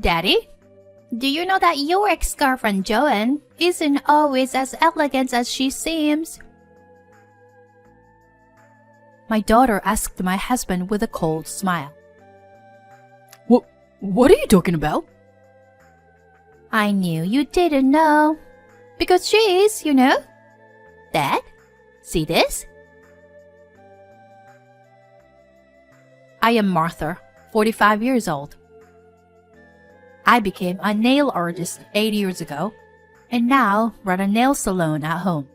Daddy, do you know that your ex-girlfriend Joanne isn't always as elegant as she seems? My daughter asked my husband with a cold smile. What are you talking about? I knew you didn't know. Because she is, you know. Dad, see this? I am Martha, 45 years old. I became a nail artist 8 years ago, and now run a nail salon at home.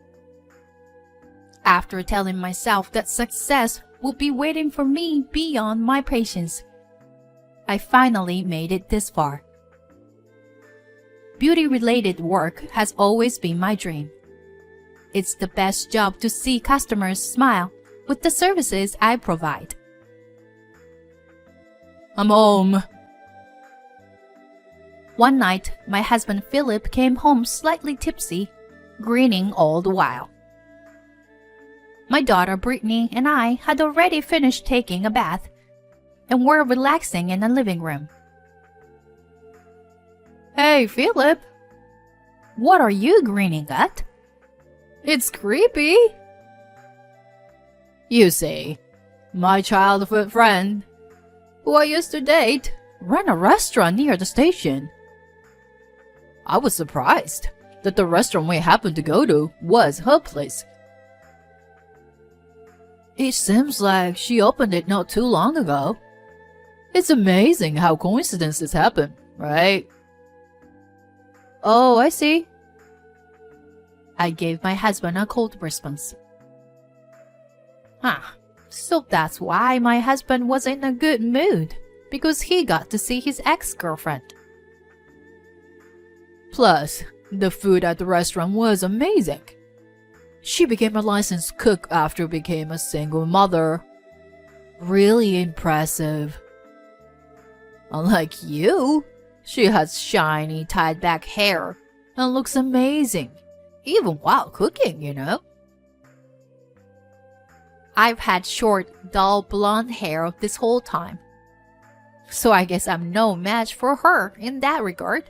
After telling myself that success would be waiting for me beyond my patience, I finally made it this far. Beauty-related work has always been my dream. It's the best job to see customers smile with the services I provide. I'm home. One night, my husband Philip came home slightly tipsy, grinning all the while. My daughter Brittany and I had already finished taking a bath and were relaxing in the living room. Hey, Philip, what are you grinning at? It's creepy. You see, my childhood friend, who I used to date, ran a restaurant near the station. I was surprised that the restaurant we happened to go to was her place. It seems like she opened it not too long ago. It's amazing how coincidences happen, right? Oh, I see. I gave my husband a cold response. So that's why my husband was in a good mood, because he got to see his ex-girlfriend. Plus, the food at the restaurant was amazing. She became a licensed cook after became a single mother. Really impressive. Unlike you, she has shiny tied-back hair and looks amazing, even while cooking, you know. I've had short, dull blonde hair this whole time, so I guess I'm no match for her in that regard.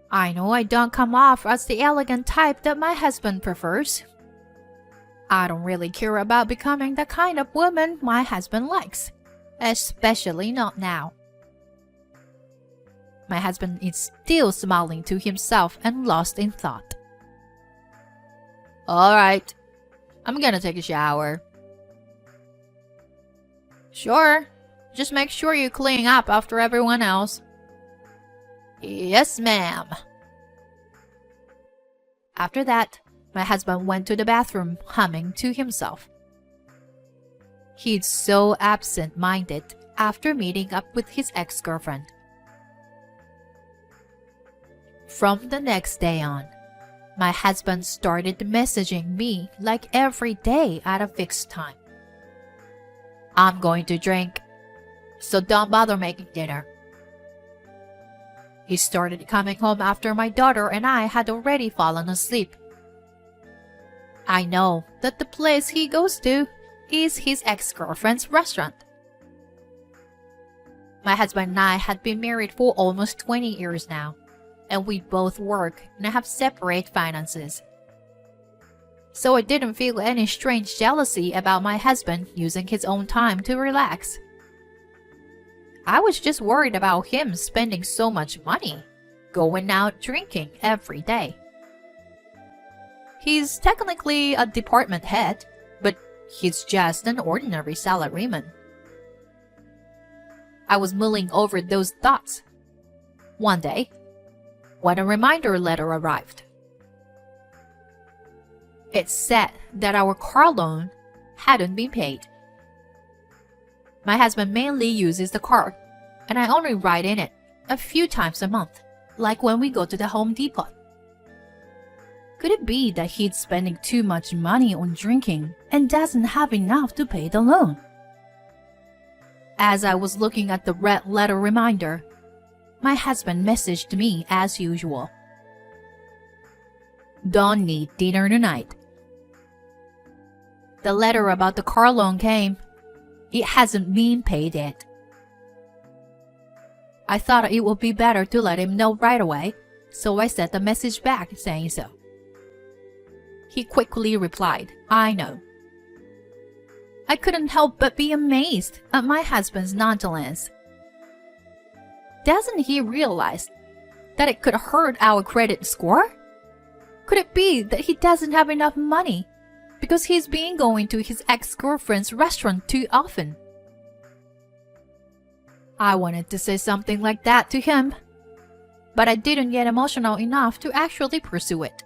I know I don't come off as the elegant type that my husband prefers. I don't really care about becoming the kind of woman my husband likes, especially not now. My husband is still smiling to himself and lost in thought. All right, I'm gonna take a shower. Sure, just make sure you clean up after everyone else. Yes, ma'am. After that, my husband went to the bathroom humming to himself. He's so absent-minded after meeting up with his ex-girlfriend. From the next day on, my husband started messaging me like every day at a fixed time. I'm going to drink, so don't bother making dinner. He started coming home after my daughter and I had already fallen asleep. I know that the place he goes to is his ex-girlfriend's restaurant. My husband and I had been married for almost 20 years now, and we both work and have separate finances. So I didn't feel any strange jealousy about my husband using his own time to relax. I was just worried about him spending so much money, going out drinking every day. He's technically a department head, but he's just an ordinary salaryman. I was mulling over those thoughts. One day, when a reminder letter arrived, it said that our car loan hadn't been paid. My husband mainly uses the car, and I only ride in it a few times a month, like when we go to the Home Depot. Could it be that he's spending too much money on drinking and doesn't have enough to pay the loan? As I was looking at the red letter reminder, my husband messaged me as usual. Don't need dinner tonight. The letter about the car loan came. It hasn't been paid yet. I thought it would be better to let him know right away, so I sent a message back saying so. He quickly replied, I know. I couldn't help but be amazed at my husband's nonchalance. Doesn't he realize that it could hurt our credit score? Could it be that he doesn't have enough money because he's been going to his ex-girlfriend's restaurant too often? I wanted to say something like that to him, but I didn't get emotional enough to actually pursue it.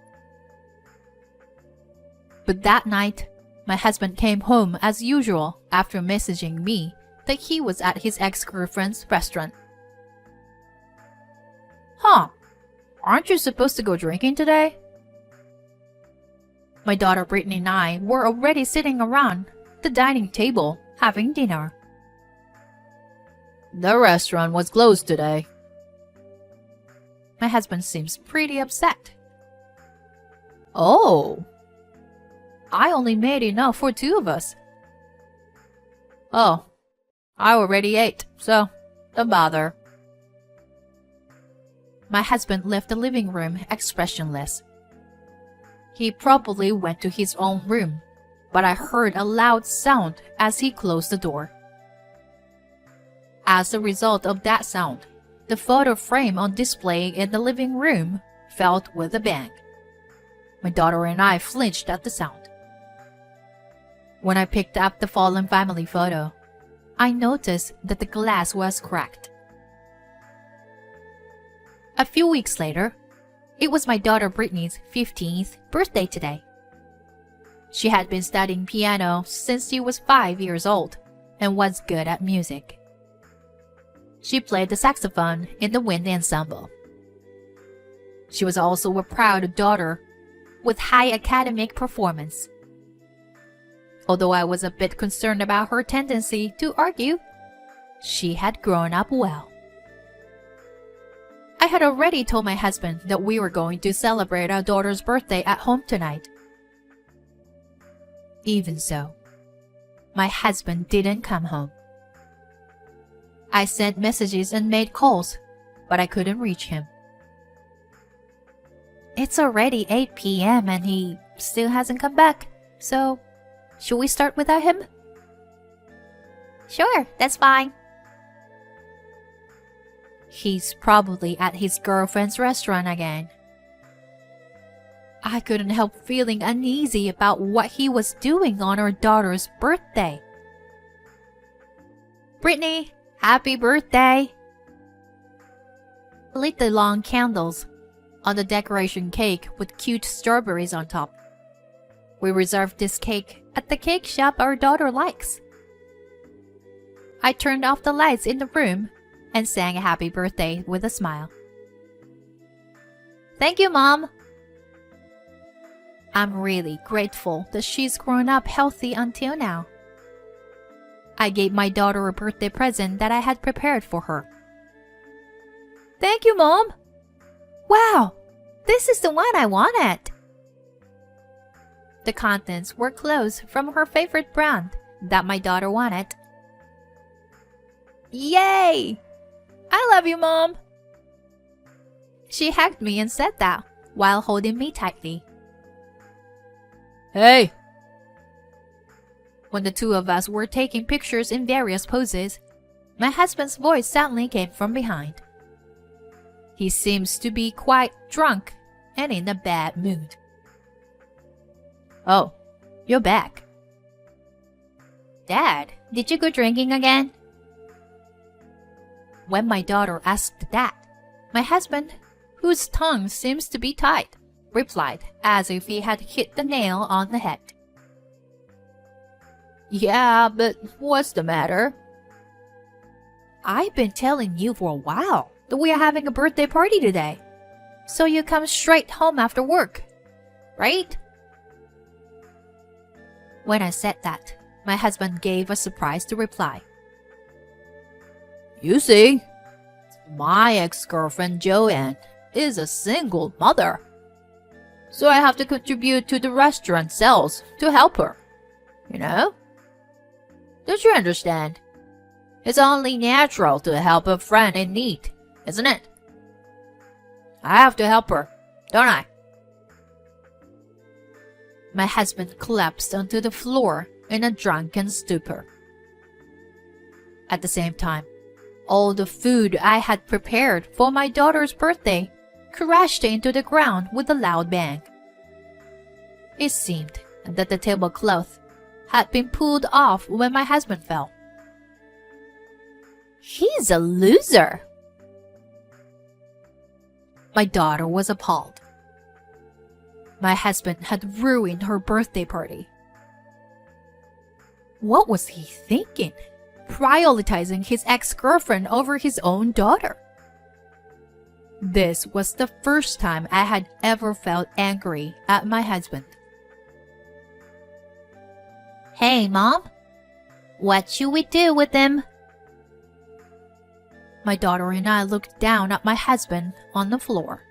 But that night, my husband came home as usual after messaging me that he was at his ex-girlfriend's restaurant. Huh, aren't you supposed to go drinking today? My daughter Brittany and I were already sitting around the dining table having dinner. The restaurant was closed today. My husband seems pretty upset. Oh. I only made enough for 2 of us. Oh, I already ate, so don't bother. My husband left the living room expressionless. He probably went to his own room, but I heard a loud sound as he closed the door. As a result of that sound, the photo frame on display in the living room fell with a bang. My daughter and I flinched at the sound. When I picked up the fallen family photo, I noticed that the glass was cracked. A few weeks later, it was my daughter Brittany's 15th birthday today. She had been studying piano since she was 5 years old and was good at music. She played the saxophone in the wind ensemble. She was also a proud daughter with high academic performance. Although I was a bit concerned about her tendency to argue, she had grown up well. I had already told my husband that we were going to celebrate our daughter's birthday at home tonight. Even so, my husband didn't come home. I sent messages and made calls, but I couldn't reach him. It's already 8 p.m. and he still hasn't come back, so should we start without him? Sure, that's fine. He's probably at his girlfriend's restaurant again. I couldn't help feeling uneasy about what he was doing on our daughter's birthday. Brittany, happy birthday! Lit the long candles on the decoration cake with cute strawberries on top. We reserved this cake at the cake shop our daughter likes. I turned off the lights in the room and sang a happy birthday with a smile. Thank you, Mom. I'm really grateful that she's grown up healthy until now. I gave my daughter a birthday present that I had prepared for her. Thank you, Mom. Wow, this is the one I wanted. The contents were clothes from her favorite brand that my daughter wanted. Yay! I love you, Mom. She hugged me and said that while holding me tightly. Hey! When the 2 of us were taking pictures in various poses, my husband's voice suddenly came from behind. He seems to be quite drunk and in a bad mood. Oh, you're back. Dad, did you go drinking again? When my daughter asked that, my husband, whose tongue seems to be tied, replied as if he had hit the nail on the head. Yeah, but what's the matter? I've been telling you for a while that we are having a birthday party today. So you come straight home after work, right? When I said that, my husband gave a surprised reply. You see, my ex-girlfriend Joanne is a single mother. So I have to contribute to the restaurant sales to help her. You know? Don't you understand? It's only natural to help a friend in need, isn't it? I have to help her, don't I? My husband collapsed onto the floor in a drunken stupor. At the same time, all the food I had prepared for my daughter's birthday crashed into the ground with a loud bang. It seemed that the tablecloth had been pulled off when my husband fell. He's a loser. My daughter was appalled. My husband had ruined her birthday party. What was he thinking? Prioritizing his ex-girlfriend over his own daughter. This was the first time I had ever felt angry at my husband. Hey, Mom. What should we do with him? My daughter and I looked down at my husband on the floor.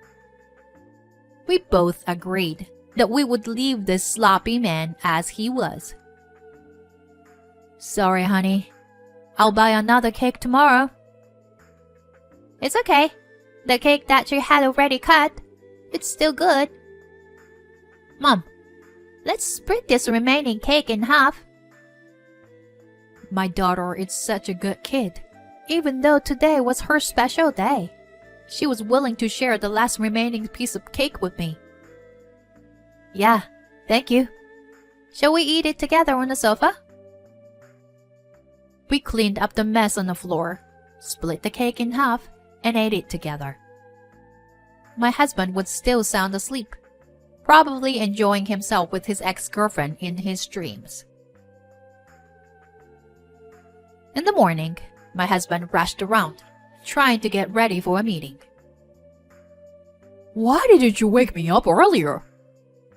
We both agreed that we would leave this sloppy man as he was. Sorry, honey. I'll buy another cake tomorrow. It's okay. The cake that you had already cut, it's still good. Mom, let's split this remaining cake in half. My daughter is such a good kid. Even though today was her special day, she was willing to share the last remaining piece of cake with me. Yeah, thank you. Shall we eat it together on the sofa? We cleaned up the mess on the floor, split the cake in half, and ate it together. My husband was still sound asleep, probably enjoying himself with his ex-girlfriend in his dreams. In the morning, my husband rushed around, trying to get ready for a meeting. Why didn't you wake me up earlier?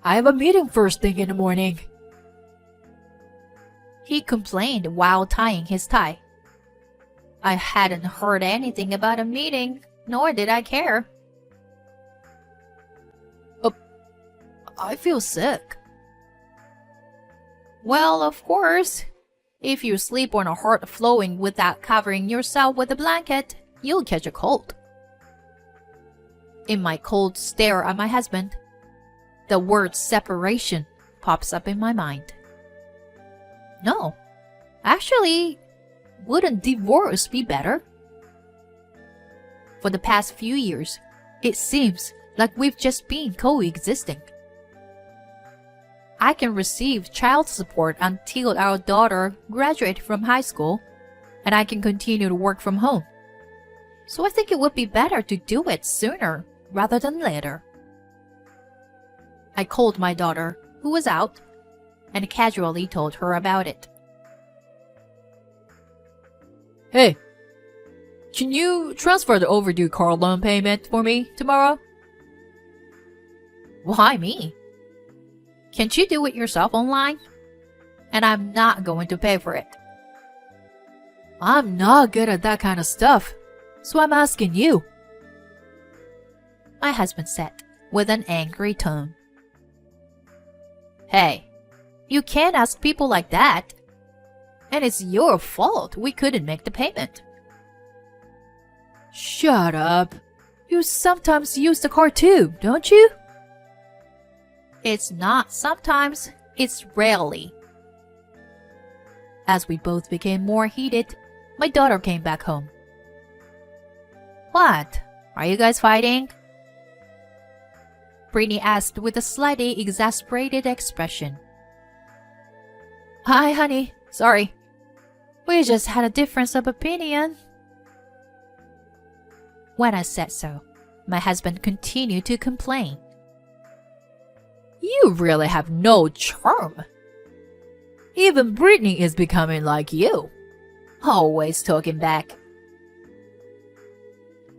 I have a meeting first thing in the morning. He complained while tying his tie. I hadn't heard anything about a meeting, nor did I care. I feel sick. Well, of course. If you sleep on a hot flowing without covering yourself with a blanket, you'll catch a cold. In my cold stare at my husband, the word separation pops up in my mind. No, actually, wouldn't divorce be better? For the past few years, it seems like we've just been coexisting. I can receive child support until our daughter graduates from high school, and I can continue to work from home. So I think it would be better to do it sooner rather than later. I called my daughter, who was out, and casually told her about it. Hey, can you transfer the overdue car loan payment for me tomorrow? Why me? Can't you do it yourself online? And I'm not going to pay for it. I'm not good at that kind of stuff, so I'm asking you. My husband said, with an angry tone. Hey, you can't ask people like that. And it's your fault we couldn't make the payment. Shut up. You sometimes use the car too, don't you? It's not sometimes, it's rarely. As we both became more heated, my daughter came back home. What? Are you guys fighting? Brittany asked with a slightly exasperated expression. Hi, honey. Sorry. We just had a difference of opinion. When I said so, my husband continued to complain. You really have no charm. Even Brittany is becoming like you. Always talking back.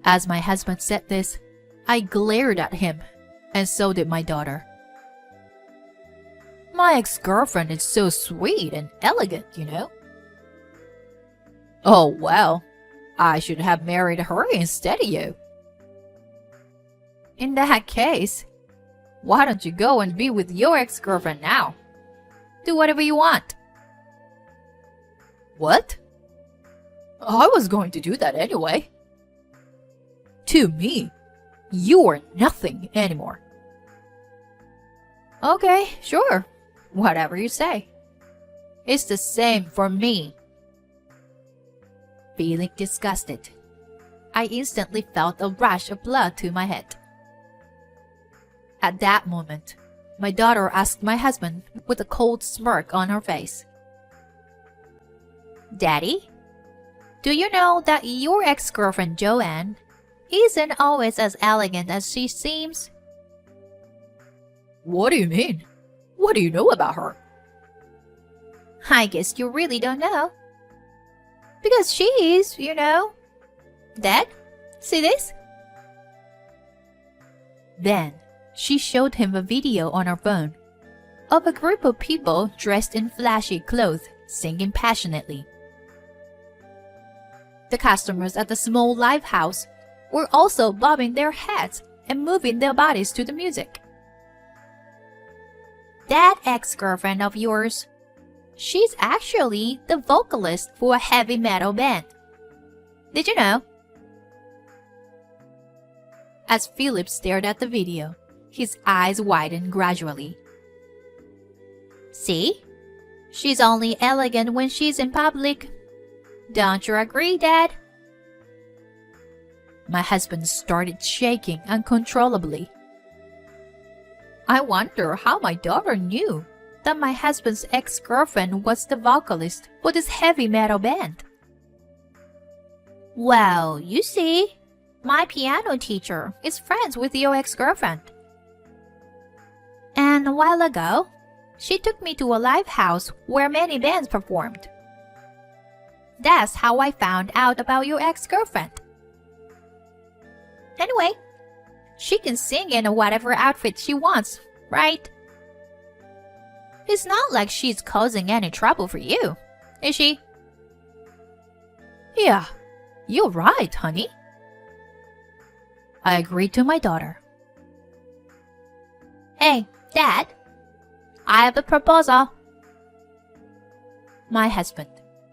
As my husband said this, I glared at him, and so did my daughter. My ex-girlfriend is so sweet and elegant, you know. Oh, well, I should have married her instead of you. In that case, why don't you go and be with your ex-girlfriend now? Do whatever you want. What? I was going to do that anyway. To me, you are nothing anymore. Okay, sure. Whatever you say. It's the same for me. Feeling disgusted, I instantly felt a rush of blood to my head. At that moment, my daughter asked my husband with a cold smirk on her face, "Daddy, do you know that your ex-girlfriend Joanne isn't always as elegant as she seems?" What do you mean? What do you know about her? I guess you really don't know. Because she is, you know. Dad, see this? Then she showed him a video on her phone of a group of people dressed in flashy clothes singing passionately. The customers at the small live house were also bobbing their heads and moving their bodies to the music. That ex-girlfriend of yours, she's actually the vocalist for a heavy metal band. Did you know? As Philip stared at the video, his eyes widened gradually. See? She's only elegant when she's in public. Don't you agree, Dad? My husband started shaking uncontrollably. I wonder how my daughter knew that my husband's ex-girlfriend was the vocalist for this heavy metal band. Well, you see, my piano teacher is friends with your ex-girlfriend. And a while ago, she took me to a live house where many bands performed. That's how I found out about your ex-girlfriend. Anyway, she can sing in whatever outfit she wants, right? It's not like she's causing any trouble for you, is she? Yeah, you're right, honey. I agreed to my daughter. Hey, Dad, I have a proposal. My husband,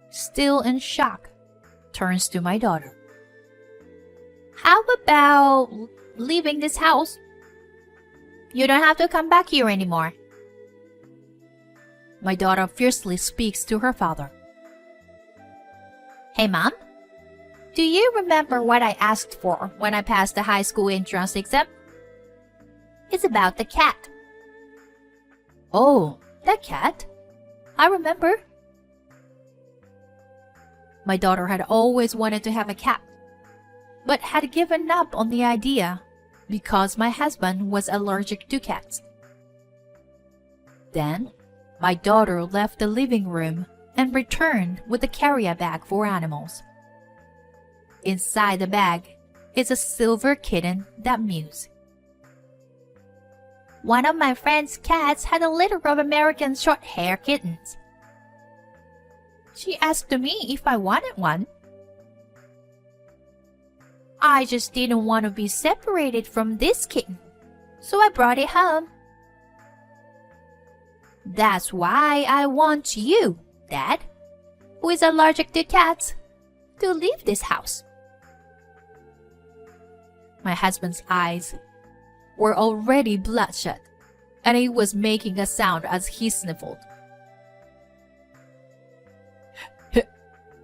still in shock, turns to my daughter. How about leaving this house? You don't have to come back here anymore. My daughter fiercely speaks to her father. Hey, Mom, do you remember what I asked for when I passed the high school entrance exam? It's about the cat. Oh, that cat? I remember. My daughter had always wanted to have a cat, but had given up on the idea because my husband was allergic to cats. Then, my daughter left the living room and returned with a carrier bag for animals. Inside the bag is a silver kitten that mews. One of my friend's cats had a litter of American short-hair kittens. She asked me if I wanted one. I just didn't want to be separated from this kitten, so I brought it home. That's why I want you, Dad, who is allergic to cats, to leave this house. My husband's eyes were already bloodshot, and he was making a sound as he sniffled.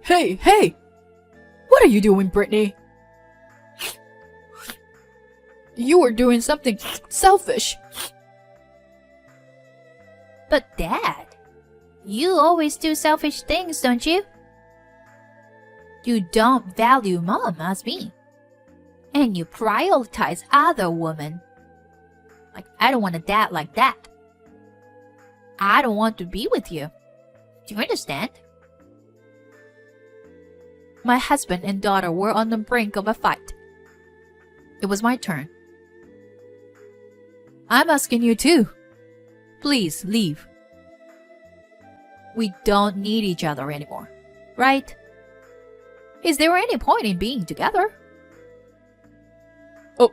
Hey! What are you doing, Brittany? You are doing something selfish. But Dad, you always do selfish things, don't you? You don't value Mom as me. And you prioritize other women. Like, I don't want a dad like that. I don't want to be with you. Do you understand? My husband and daughter were on the brink of a fight. It was my turn. I'm asking you too. Please leave. We don't need each other anymore, right? Is there any point in being together? Oh,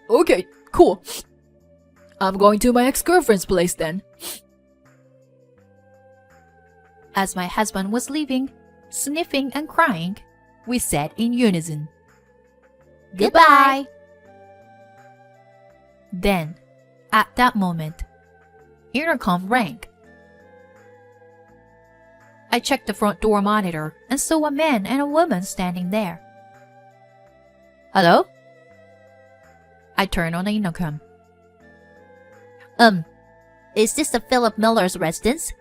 okay, cool. I'm going to my ex-girlfriend's place then. As my husband was leaving, sniffing and crying, we said in unison. Goodbye. Then, at that moment, intercom rang. I checked the front door monitor and saw a man and a woman standing there. Hello? I turned on the intercom. Is this the Philip Miller's residence?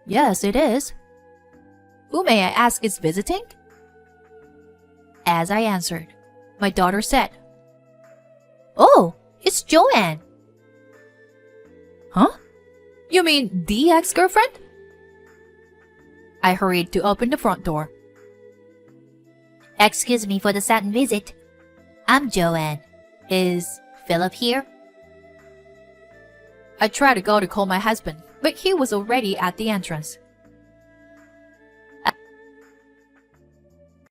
Yes, it is. Who may I ask is visiting? As I answered, my daughter said, Oh, it's Joanne. Huh? You mean the ex-girlfriend? I hurried to open the front door. Excuse me for the sudden visit. I'm Joanne. Is Philip here? I tried to go to call my husband, but he was already at the entrance.